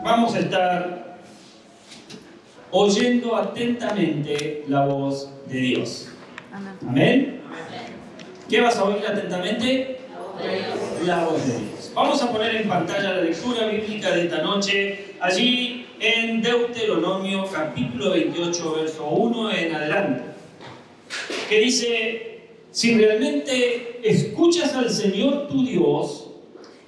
vamos a estar oyendo atentamente la voz de Dios. Amén. ¿Qué vas a oír atentamente? La voz de Dios. Vamos a poner en pantalla la lectura bíblica de esta noche, allí en Deuteronomio capítulo 28, verso 1 en adelante, que dice: si realmente escuchas al Señor tu Dios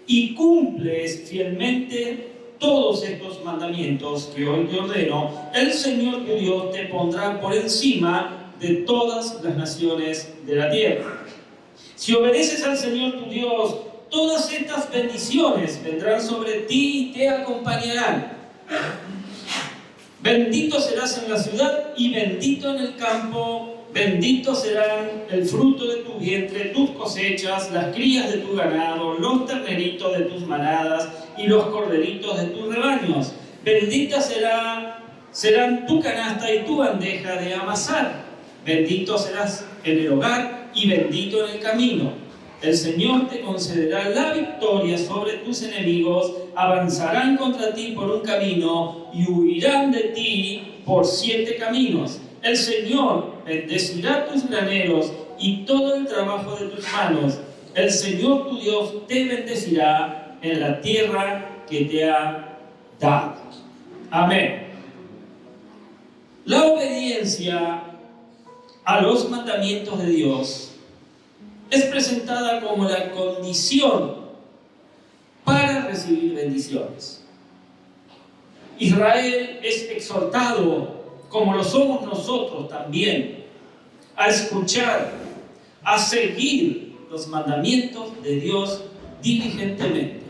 y cumples fielmente todos estos mandamientos que hoy te ordeno, el Señor tu Dios te pondrá por encima de todas las naciones de la tierra. Si obedeces al Señor tu Dios, todas estas bendiciones vendrán sobre ti y te acompañarán. Bendito serás en la ciudad y bendito en el campo. Bendito serán el fruto de tu vientre, tus cosechas, las crías de tu ganado, los terneritos de tus manadas y los corderitos de tus rebaños. Benditas serán tu canasta y tu bandeja de amasar. Bendito serás en el hogar y bendito en el camino. El Señor te concederá la victoria sobre tus enemigos. Avanzarán contra ti por un camino y huirán de ti por 7 caminos. El Señor bendecirá tus graneros y todo el trabajo de tus manos. El Señor tu Dios te bendecirá en la tierra que te ha dado. Amén. La obediencia a los mandamientos de Dios es presentada como la condición para recibir bendiciones. Israel es exhortado, como lo somos nosotros también, a escuchar, a seguir los mandamientos de Dios diligentemente.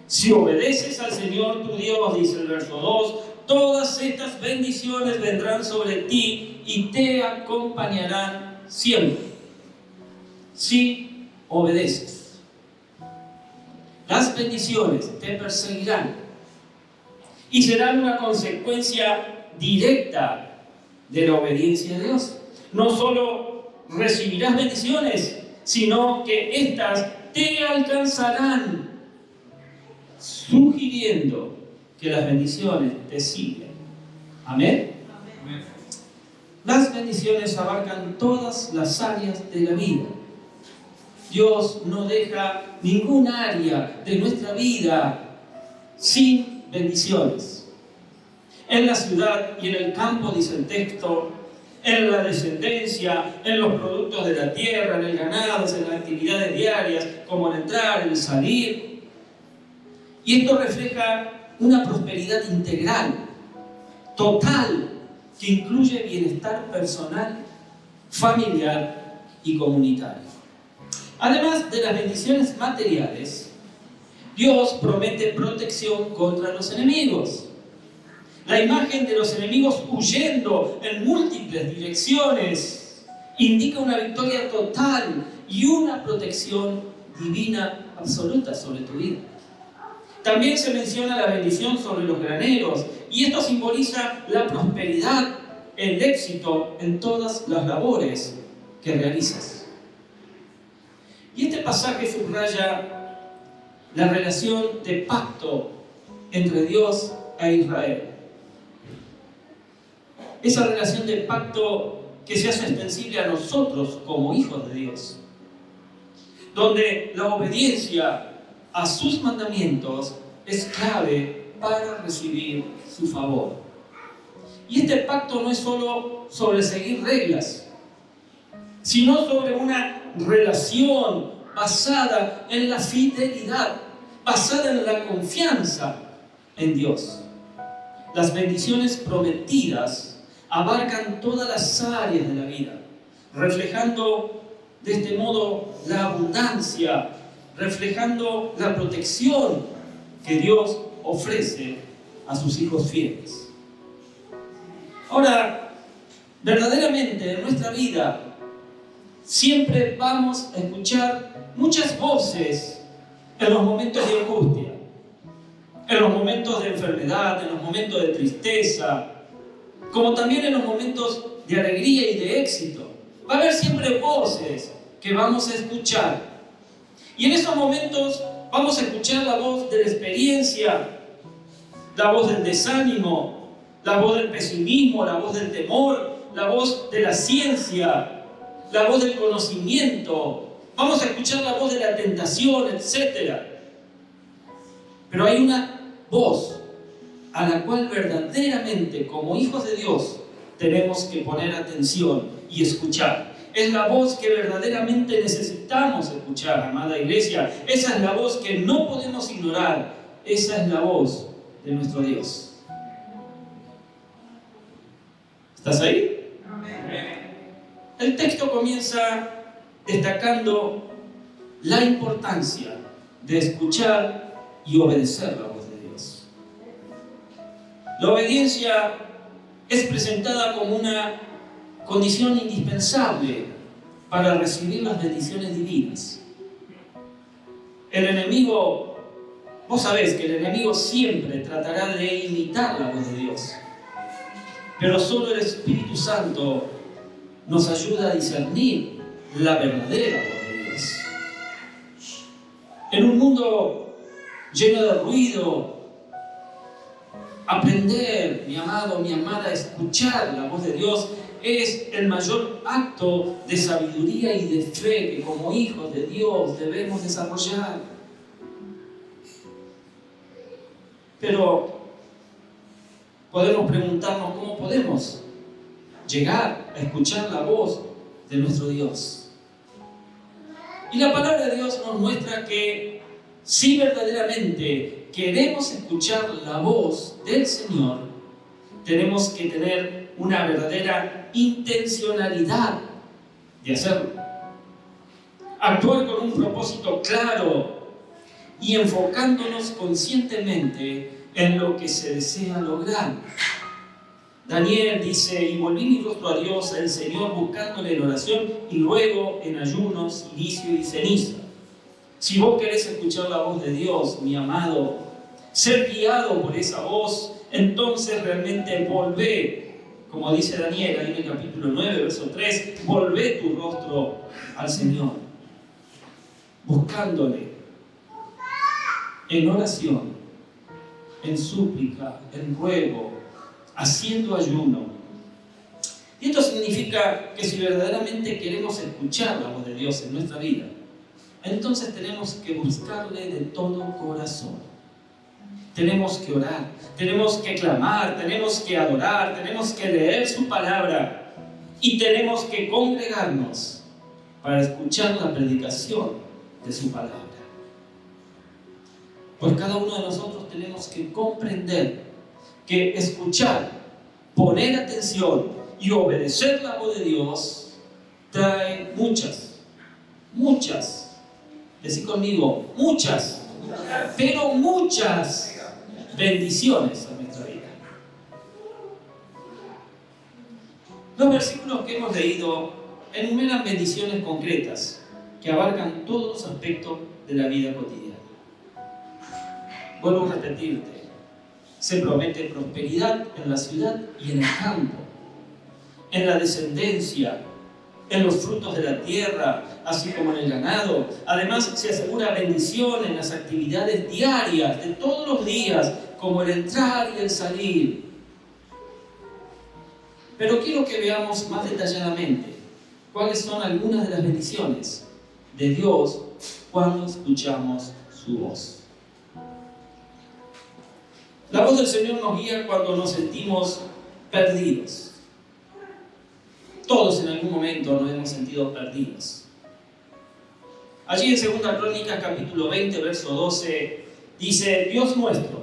Si obedeces al Señor tu Dios, dice el verso 2, todas estas bendiciones vendrán sobre ti y te acompañarán siempre. Si obedeces, las bendiciones te perseguirán y serán una consecuencia directa de la obediencia a Dios. No solo recibirás bendiciones, sino que éstas te alcanzarán, sugiriendo que las bendiciones te siguen. Amén. Amén. Las bendiciones abarcan todas las áreas de la vida. Dios no deja ningún área de nuestra vida sin bendiciones. En la ciudad y en el campo, dice el texto, en la descendencia, en los productos de la tierra, en el ganado, en las actividades diarias, como el entrar, el salir. Y esto refleja una prosperidad integral, total, que incluye bienestar personal, familiar y comunitario. Además de las bendiciones materiales, Dios promete protección contra los enemigos. La imagen de los enemigos huyendo en múltiples direcciones indica una victoria total y una protección divina absoluta sobre tu vida. También se menciona la bendición sobre los graneros, y esto simboliza la prosperidad, el éxito en todas las labores que realizas. Y este pasaje subraya la relación de pacto entre Dios e Israel. Esa relación de pacto que se hace extensible a nosotros como hijos de Dios, donde la obediencia a sus mandamientos es clave para recibir su favor. Y este pacto no es solo sobre seguir reglas, sino sobre una relación basada en la fidelidad, basada en la confianza en Dios. Las bendiciones prometidas abarcan todas las áreas de la vida, reflejando de este modo la abundancia, reflejando la protección que Dios ofrece a sus hijos fieles. Ahora, verdaderamente en nuestra vida siempre vamos a escuchar muchas voces en los momentos de angustia, en los momentos de enfermedad, en los momentos de tristeza, como también en los momentos de alegría y de éxito. Va a haber siempre voces que vamos a escuchar. Y en esos momentos vamos a escuchar la voz de la experiencia, la voz del desánimo, la voz del pesimismo, la voz del temor, la voz de la ciencia, la voz del conocimiento. Vamos a escuchar la voz de la tentación, etc. Pero hay una voz a la cual verdaderamente, como hijos de Dios, tenemos que poner atención y escuchar. Es la voz que verdaderamente necesitamos escuchar, amada iglesia. Esa es la voz que no podemos ignorar. Esa es la voz de nuestro Dios. ¿Estás ahí? El texto comienza destacando la importancia de escuchar y obedecer la voz de Dios. La obediencia es presentada como una condición indispensable para recibir las bendiciones divinas. El enemigo, vos sabés que el enemigo siempre tratará de imitar la voz de Dios, pero solo el Espíritu Santo nos ayuda a discernir la verdadera voz de Dios. En un mundo lleno de ruido, aprender, mi amado, mi amada, a escuchar la voz de Dios es el mayor acto de sabiduría y de fe que como hijos de Dios debemos desarrollar. Pero podemos preguntarnos cómo podemos llegar a escuchar la voz de nuestro Dios. Y la palabra de Dios nos muestra que si verdaderamente queremos escuchar la voz del Señor, tenemos que tener una verdadera intencionalidad de hacerlo. Actuar con un propósito claro y enfocándonos conscientemente en lo que se desea lograr. Daniel dice: y volví mi rostro a Dios, al Señor, buscándole en oración y luego en ayuno, silicio y ceniza. Si vos querés escuchar la voz de Dios, mi amado, ser guiado por esa voz, entonces realmente volvé, como dice Daniel ahí en el capítulo 9, verso 3, volvé tu rostro al Señor, buscándole en oración, en súplica, en ruego, haciendo ayuno. Y esto significa que si verdaderamente queremos escuchar la voz de Dios en nuestra vida, entonces tenemos que buscarle de todo corazón. Tenemos que orar, tenemos que clamar, tenemos que adorar, tenemos que leer su palabra y tenemos que congregarnos para escuchar la predicación de su palabra. Pues cada uno de nosotros tenemos que comprender que escuchar, poner atención y obedecer la voz de Dios trae muchas, decí conmigo, muchas, pero muchas bendiciones a nuestra vida. Los versículos que hemos leído enumeran bendiciones concretas que abarcan todos los aspectos de la vida cotidiana. Vuelvo a repetirte, se promete prosperidad en la ciudad y en el campo, en la descendencia, en los frutos de la tierra, así como en el ganado. Además, se asegura bendición en las actividades diarias de todos los días, como el entrar y el salir. Pero quiero que veamos más detalladamente cuáles son algunas de las bendiciones de Dios cuando escuchamos su voz. La voz del Señor nos guía cuando nos sentimos perdidos. Todos en algún momento nos hemos sentido perdidos. Allí en 2 Crónicas capítulo 20, verso 12, dice: Dios nuestro,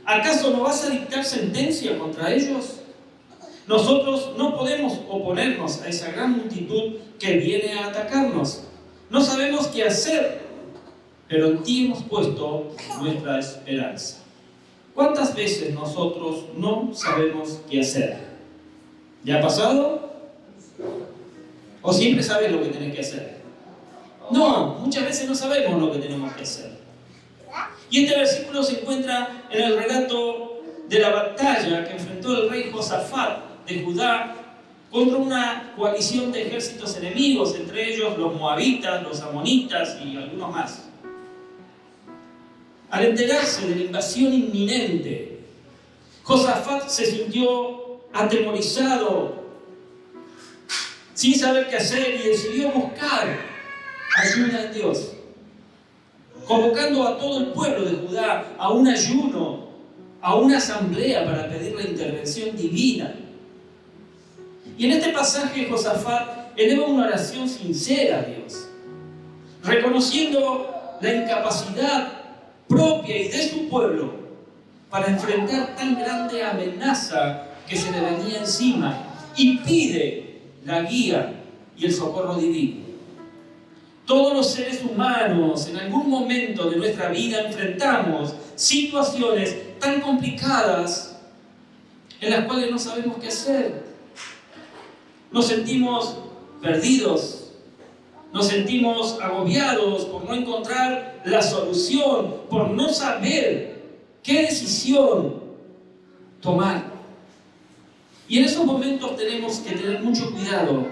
¿acaso no vas a dictar sentencia contra ellos? Nosotros no podemos oponernos a esa gran multitud que viene a atacarnos. No sabemos qué hacer, pero en ti hemos puesto nuestra esperanza. ¿Cuántas veces nosotros no sabemos qué hacer? ¿Ya ha pasado? ¿O siempre sabes lo que tenés que hacer? No, muchas veces no sabemos lo que tenemos que hacer. Y este versículo se encuentra en el relato de la batalla que enfrentó el rey Josafat de Judá contra una coalición de ejércitos enemigos, entre ellos los moabitas, los amonitas y algunos más. Al enterarse de la invasión inminente Josafat se sintió atemorizado, sin saber qué hacer, y decidió buscar ayuda en Dios, convocando a todo el pueblo de Judá a un ayuno, a una asamblea para pedir la intervención divina. Y en este pasaje Josafat eleva una oración sincera a Dios, reconociendo la incapacidad propia y de su pueblo para enfrentar tan grande amenaza que se le venía encima, y pide la guía y el socorro divino. Todos los seres humanos en algún momento de nuestra vida enfrentamos situaciones tan complicadas en las cuales no sabemos qué hacer. Nos sentimos perdidos, nos sentimos agobiados por no encontrar la solución, por no saber qué decisión tomar. Y en esos momentos tenemos que tener mucho cuidado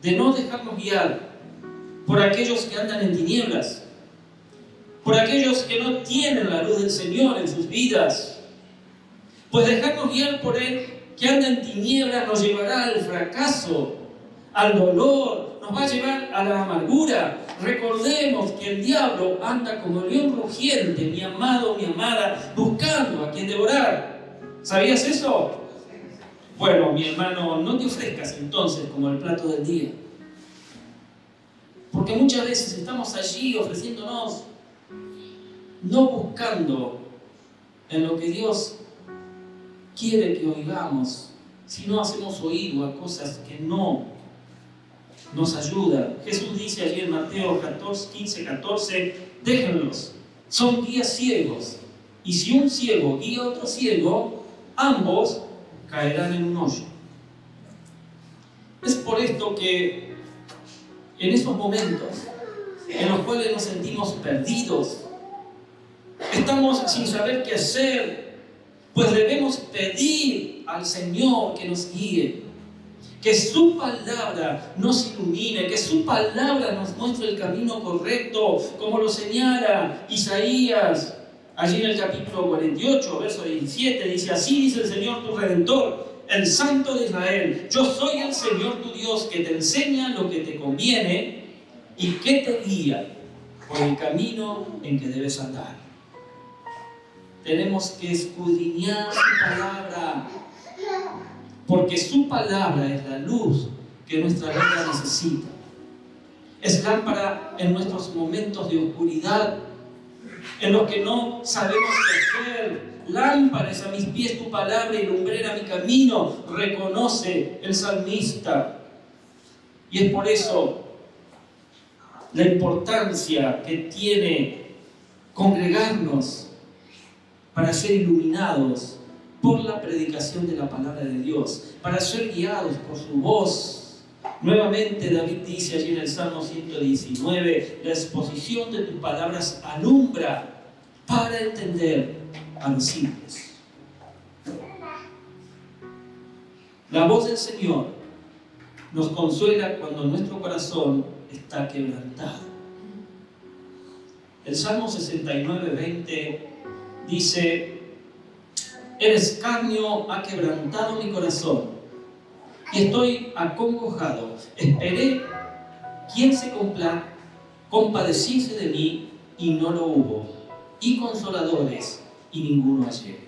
de no dejarnos guiar por aquellos que andan en tinieblas, por aquellos que no tienen la luz del Señor en sus vidas. Pues dejarnos guiar por Él que anda en tinieblas nos llevará al fracaso, al dolor, nos va a llevar a la amargura. Recordemos que el diablo anda como león rugiente, mi amado, mi amada, buscando a quien devorar. ¿Sabías eso? Bueno, mi hermano, no te ofrezcas entonces como el plato del día. Porque muchas veces estamos allí ofreciéndonos, no buscando en lo que Dios quiere que oigamos, sino hacemos oído a cosas que no nos ayudan. Jesús dice allí en Mateo 15:14, déjenlos, son guías ciegos, y si un ciego guía a otro ciego, ambos caerán en un hoyo. Es por esto que en esos momentos en los cuales nos sentimos perdidos, estamos sin saber qué hacer, pues debemos pedir al Señor que nos guíe, que su palabra nos ilumine, que su palabra nos muestre el camino correcto, como lo señala Isaías allí en el capítulo 48, verso 17, dice: así dice el Señor tu Redentor, el Santo de Israel, yo soy el Señor tu Dios, que te enseña lo que te conviene y que te guía por el camino en que debes andar. Tenemos que escudriñar su palabra, porque su palabra es la luz que nuestra vida necesita. Es lámpara en nuestros momentos de oscuridad, en los que no sabemos qué hacer. Lámpara es a mis pies tu palabra y lumbrera mi camino, reconoce el salmista. Y es por eso la importancia que tiene congregarnos para ser iluminados por la predicación de la palabra de Dios, para ser guiados por su voz. Nuevamente David dice allí en el Salmo 119, la exposición de tus palabras alumbra para entender a los simples. La voz del Señor nos consuela cuando nuestro corazón está quebrantado. El Salmo 69:20 dice: el escarnio ha quebrantado mi corazón y estoy acongojado. Esperé quien se compadeciese de mí y no lo hubo, y consoladores y ninguno hallé.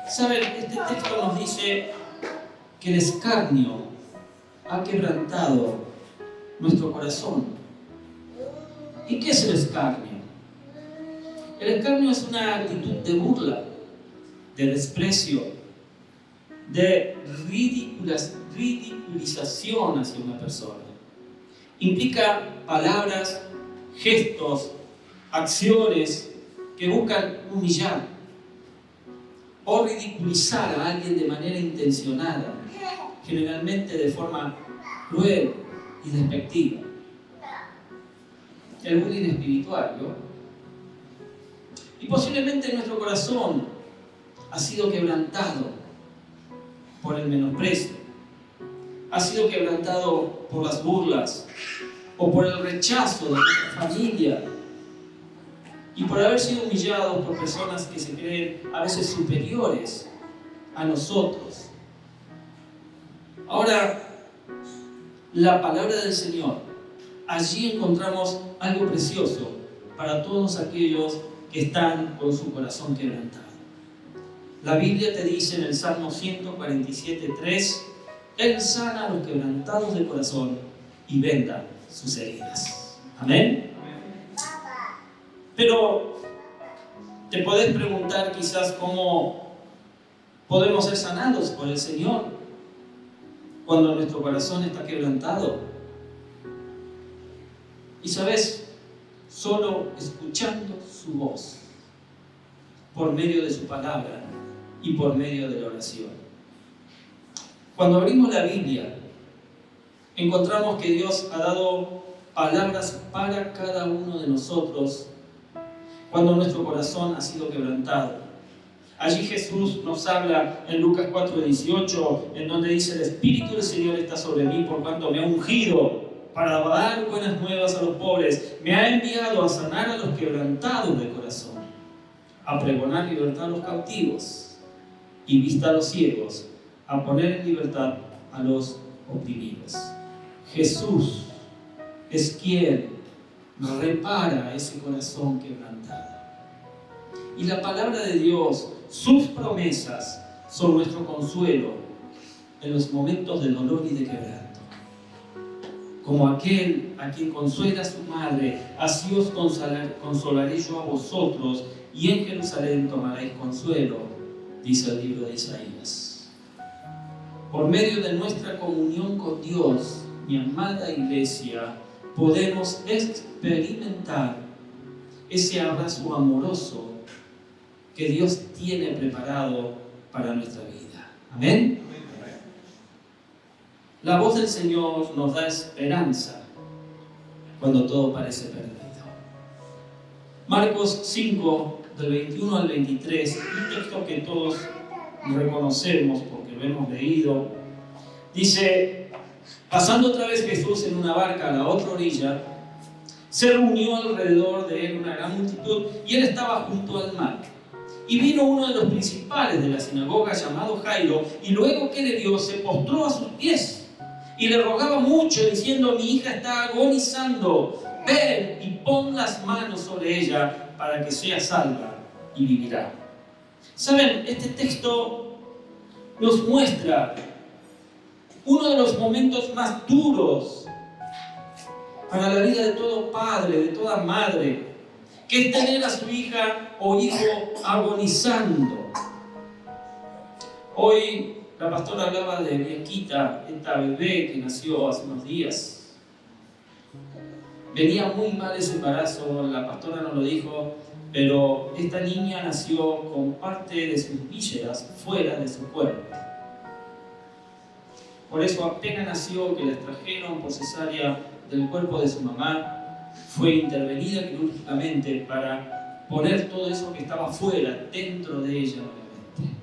¿Saben? Este texto nos dice que el escarnio ha quebrantado nuestro corazón. ¿Y qué es el escarnio? El escarnio es una actitud de burla, de desprecio, de ridiculización hacia una persona. Implica palabras, gestos, acciones que buscan humillar o ridiculizar a alguien de manera intencionada, generalmente de forma cruel y despectiva. El bullying espiritual, ¿no? Y posiblemente nuestro corazón ha sido quebrantado por el menosprecio, ha sido quebrantado por las burlas o por el rechazo de nuestra familia, y por haber sido humillados por personas que se creen a veces superiores a nosotros. Ahora, la palabra del Señor, allí encontramos algo precioso para todos aquellos que están con su corazón quebrantado. La Biblia te dice en el Salmo 147:3, Él sana a los quebrantados de corazón y venda sus heridas. Amén. Pero te podés preguntar quizás cómo podemos ser sanados por el Señor cuando nuestro corazón está quebrantado. Y sabes, solo escuchando su voz, por medio de su palabra y por medio de la oración. Cuando abrimos la Biblia, encontramos que Dios ha dado palabras para cada uno de nosotros cuando nuestro corazón ha sido quebrantado. Allí Jesús nos habla en Lucas 4:18, en donde dice: el Espíritu del Señor está sobre mí por cuanto me ha ungido para dar buenas nuevas a los pobres, me ha enviado a sanar a los quebrantados de corazón, a pregonar libertad a los cautivos y vista a los ciegos, a poner en libertad a los oprimidos. Jesús es quien repara ese corazón quebrantado. Y la palabra de Dios, sus promesas, son nuestro consuelo en los momentos de dolor y de quebranto. Como aquel a quien consuela su madre, así os consolaré yo a vosotros, y en Jerusalén tomaréis consuelo, dice el libro de Isaías. Por medio de nuestra comunión con Dios, mi amada iglesia, podemos experimentar ese abrazo amoroso que Dios tiene preparado para nuestra vida. Amén. La voz del Señor nos da esperanza cuando todo parece perdido. Marcos 5, del 21 al 23, un texto que todos reconocemos porque lo hemos leído, dice: pasando otra vez Jesús en una barca a la otra orilla, se reunió alrededor de él una gran multitud y él estaba junto al mar. Y vino uno de los principales de la sinagoga llamado Jairo, y luego que le vio se postró a sus pies y le rogaba mucho, diciendo: mi hija está agonizando, ven y pon las manos sobre ella para que sea salva y vivirá. ¿Saben? Este texto nos muestra uno de los momentos más duros para la vida de todo padre, de toda madre, que es tener a su hija o hijo agonizando. Hoy la pastora hablaba de Bianquita, esta bebé que nació hace unos días. Venía muy mal ese embarazo, la pastora no lo dijo, pero esta niña nació con parte de sus vísceras fuera de su cuerpo. Por eso apenas nació, que la extrajeron por cesárea del cuerpo de su mamá, fue intervenida quirúrgicamente para poner todo eso que estaba fuera dentro de ella nuevamente.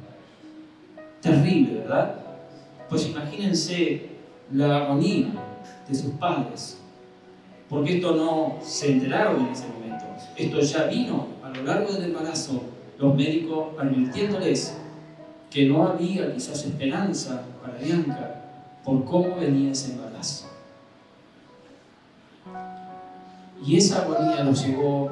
Terrible, ¿verdad? Pues imagínense la agonía de sus padres, porque esto no se enteraron en ese momento, esto ya vino a lo largo del embarazo, los médicos advirtiéndoles que no había quizás esperanza para Bianca por cómo venía ese embarazo. Y esa agonía los llevó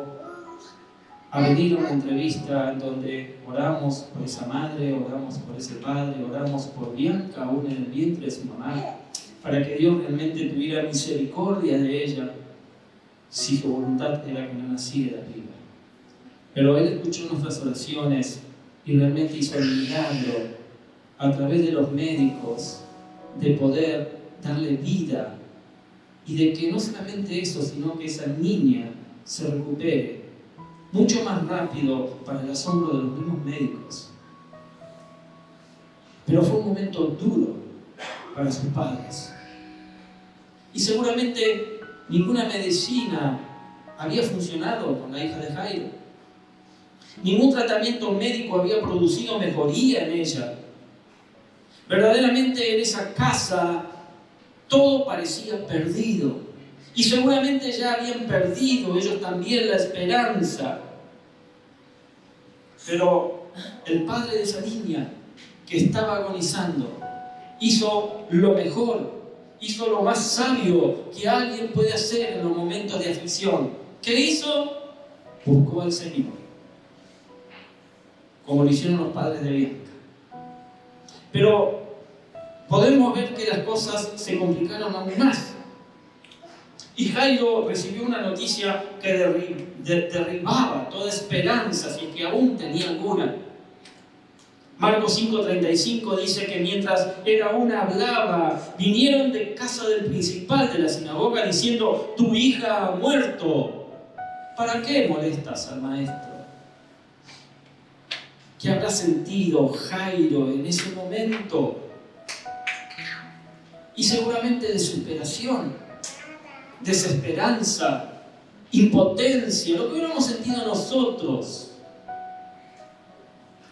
a venir a una entrevista en donde oramos por esa madre, oramos por ese padre, oramos por Bianca aún en el vientre de su mamá, para que Dios realmente tuviera misericordia de ella, si su voluntad era que no naciera viva. Pero Él escuchó nuestras oraciones y realmente hizo el milagro a través de los médicos de poder darle vida, y de que no solamente eso, sino que esa niña se recupere mucho más rápido, para el asombro de los mismos médicos. Pero fue un momento duro para sus padres. Y seguramente ninguna medicina había funcionado con la hija de Jairo. Ningún tratamiento médico había producido mejoría en ella. Verdaderamente en esa casa todo parecía perdido. Y seguramente ya habían perdido ellos también la esperanza. Pero el padre de esa niña que estaba agonizando, hizo lo mejor, hizo lo más sabio que alguien puede hacer en los momentos de aflicción. ¿Qué hizo? Buscó al Señor, como lo hicieron los padres de Bianca. Pero podemos ver que las cosas se complicaron aún más. Y Jairo recibió una noticia que derribaba toda esperanza, si es que aún tenía alguna. Marcos 5:35 dice que mientras él aún hablaba, vinieron de casa del principal de la sinagoga diciendo: tu hija ha muerto. ¿Para qué molestas al maestro? ¿Qué habrá sentido Jairo en ese momento? Y seguramente desesperación, desesperanza, impotencia, lo que hubiéramos sentido nosotros.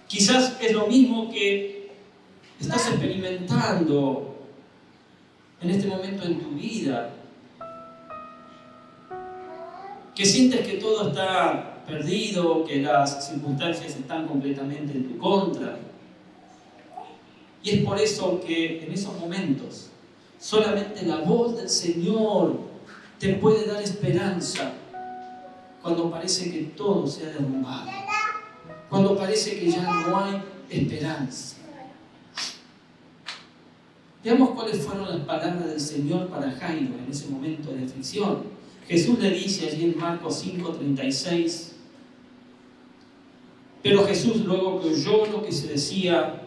Quizás es lo mismo que estás experimentando en este momento en tu vida, que sientes que todo está perdido, que las circunstancias están completamente en tu contra. Y es por eso que en esos momentos solamente la voz del Señor te puede dar esperanza cuando parece que todo se ha derrumbado, cuando parece que ya no hay esperanza. Veamos cuáles fueron las palabras del Señor para Jairo en ese momento de aflicción. Jesús le dice allí en Marcos 5:36, pero Jesús, luego que oyó lo que se decía,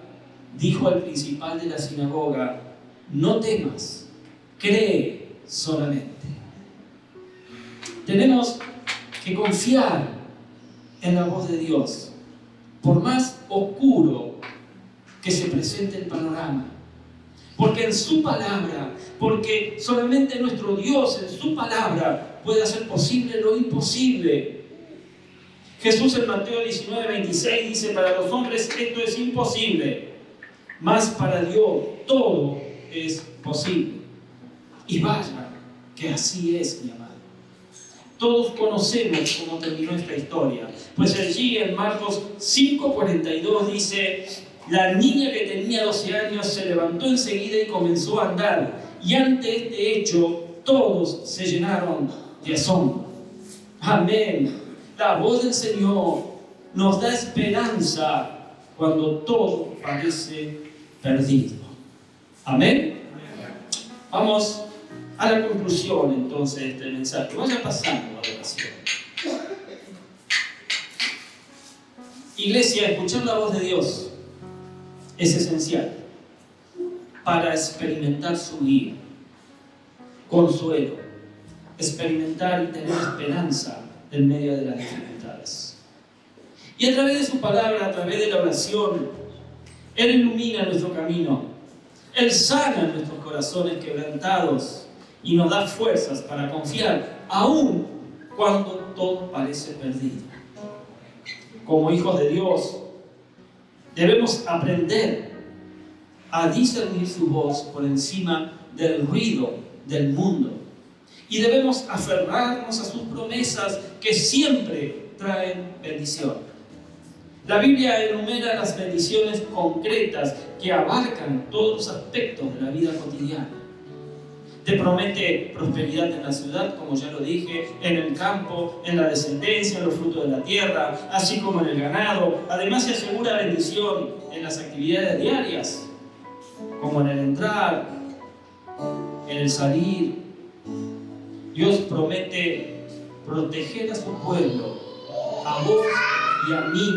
dijo al principal de la sinagoga: no temas, cree solamente. Tenemos que confiar en la voz de Dios, por más oscuro que se presente el panorama. Porque en su palabra, porque solamente nuestro Dios en su palabra puede hacer posible lo imposible. Jesús en Mateo 19:26 dice: para los hombres esto es imposible, mas para Dios todo es posible. Y vaya que así es, mi amado. Todos conocemos cómo terminó esta historia. Pues allí en Marcos 5:42 dice: la niña que tenía 12 años se levantó enseguida y comenzó a andar. Y ante este hecho todos se llenaron de asombro. Amén. La voz del Señor nos da esperanza cuando todo parece perdido. Amén. Vamos a la conclusión entonces de este mensaje. Vaya pasando la oración. Iglesia, escuchar la voz de Dios es esencial para experimentar su guía, consuelo, experimentar y tener esperanza en medio de las dificultades. Y a través de su palabra, a través de la oración, Él ilumina nuestro camino, Él sana nuestros corazones quebrantados y nos da fuerzas para confiar, aun cuando todo parece perdido. Como hijos de Dios, debemos aprender a discernir su voz por encima del ruido del mundo. Y debemos aferrarnos a sus promesas que siempre traen bendición. La Biblia enumera las bendiciones concretas que abarcan todos los aspectos de la vida cotidiana. Te promete prosperidad en la ciudad, como ya lo dije, en el campo, en la descendencia, en los frutos de la tierra, así como en el ganado. Además se asegura bendición en las actividades diarias, como en el entrar, en el salir. Dios promete proteger a su pueblo, a vos y a mí,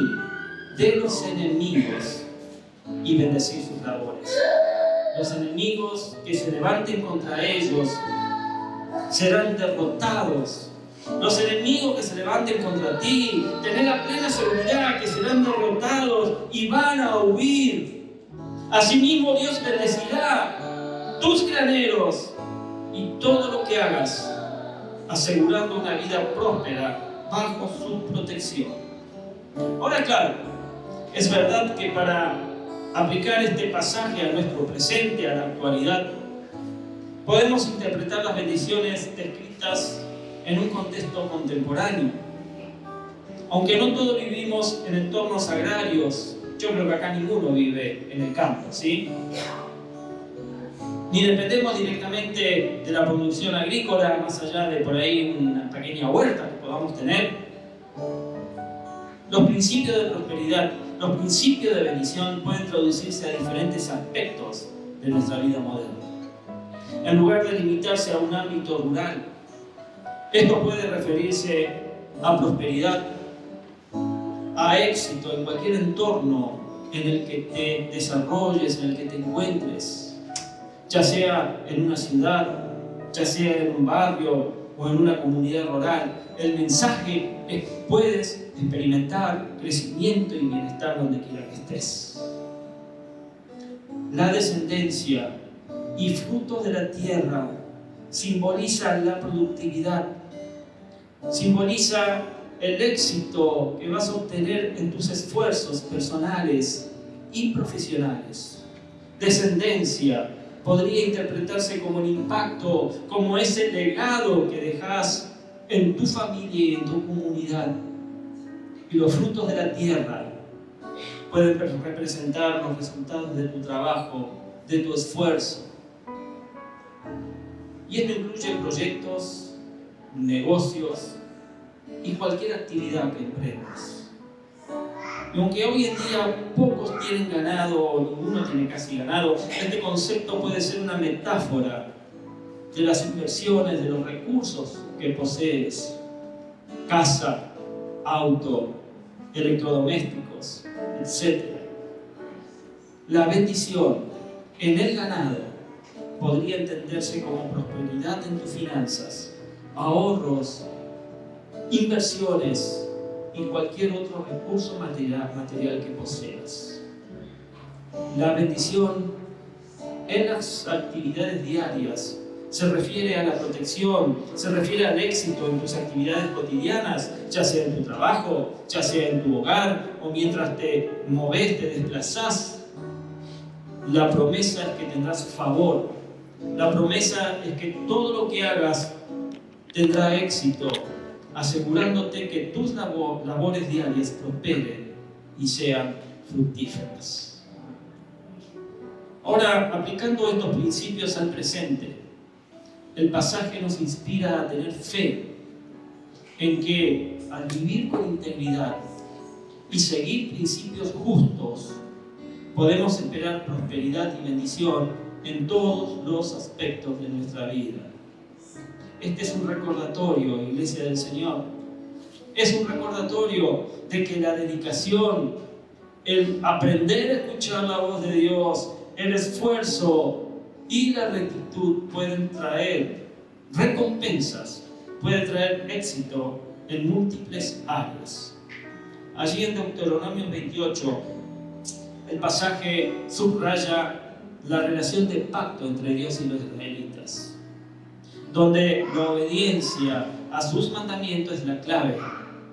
de los enemigos y bendecir sus labores. Los enemigos que se levanten contra ellos serán derrotados. Los enemigos que se levanten contra ti, tener la plena seguridad que serán derrotados y van a huir. Asimismo, Dios bendecirá tus graneros y todo lo que hagas, asegurando una vida próspera bajo su protección. Ahora, claro, es verdad que para aplicar este pasaje a nuestro presente, a la actualidad, podemos interpretar las bendiciones descritas en un contexto contemporáneo. Aunque no todos vivimos en entornos agrarios Yo creo que acá ninguno vive en el campo, ¿sí? Ni dependemos directamente de la producción agrícola, más allá de por ahí una pequeña huerta que podamos tener. Los principios de prosperidad, los principios de bendición pueden traducirse a diferentes aspectos de nuestra vida moderna. En lugar de limitarse a un ámbito rural, esto puede referirse a prosperidad, a éxito en cualquier entorno en el que te desarrolles, en el que te encuentres, ya sea en una ciudad, ya sea en un barrio o en una comunidad rural. El mensaje es que puedes experimentar crecimiento y bienestar donde quiera que estés. La descendencia y frutos de la tierra simbolizan la productividad, simboliza el éxito que vas a obtener en tus esfuerzos personales y profesionales. Descendencia podría interpretarse como el impacto, como ese legado que dejas en tu familia y en tu comunidad. Y los frutos de la tierra pueden representar los resultados de tu trabajo, de tu esfuerzo. Y esto incluye proyectos, negocios y cualquier actividad que emprendas. Y aunque hoy en día pocos tienen ganado, o ninguno tiene casi ganado, este concepto puede ser una metáfora de las inversiones, de los recursos que posees: casa, auto, electrodomésticos, etc. La bendición en el ganado podría entenderse como prosperidad en tus finanzas, ahorros, inversiones y cualquier otro recurso material que poseas. La bendición en las actividades diarias se refiere a la protección, se refiere al éxito en tus actividades cotidianas, ya sea en tu trabajo, ya sea en tu hogar o mientras te moves, te desplazás. La promesa es que tendrás favor. La promesa es que todo lo que hagas tendrá éxito, asegurándote que tus labores diarias prosperen y sean fructíferas. Ahora, aplicando estos principios al presente, el pasaje nos inspira a tener fe en que al vivir con integridad y seguir principios justos, podemos esperar prosperidad y bendición en todos los aspectos de nuestra vida. Este es un recordatorio, Iglesia del Señor. Es un recordatorio de que la dedicación, el aprender a escuchar la voz de Dios, el esfuerzo y la rectitud pueden traer recompensas, pueden traer éxito en múltiples áreas. Allí en Deuteronomio 28, el pasaje subraya la relación de pacto entre Dios y los israelitas, donde la obediencia a sus mandamientos es la clave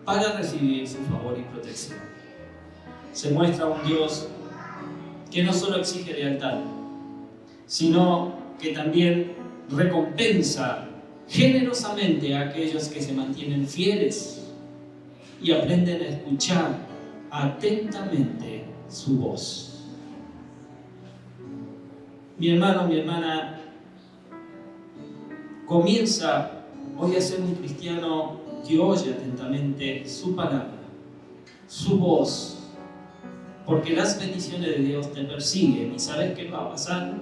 para recibir su favor y protección. Se muestra un Dios que no solo exige lealtad, sino que también recompensa generosamente a aquellos que se mantienen fieles y aprenden a escuchar atentamente su voz. Mi hermano, mi hermana, comienza hoy a ser un cristiano que oye atentamente su palabra, su voz, porque las bendiciones de Dios te persiguen y sabes qué va a pasar.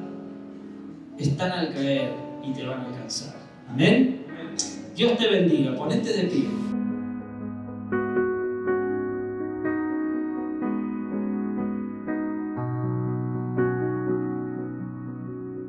Están al caer y te van a alcanzar. Amén. Dios te bendiga. Ponete de pie.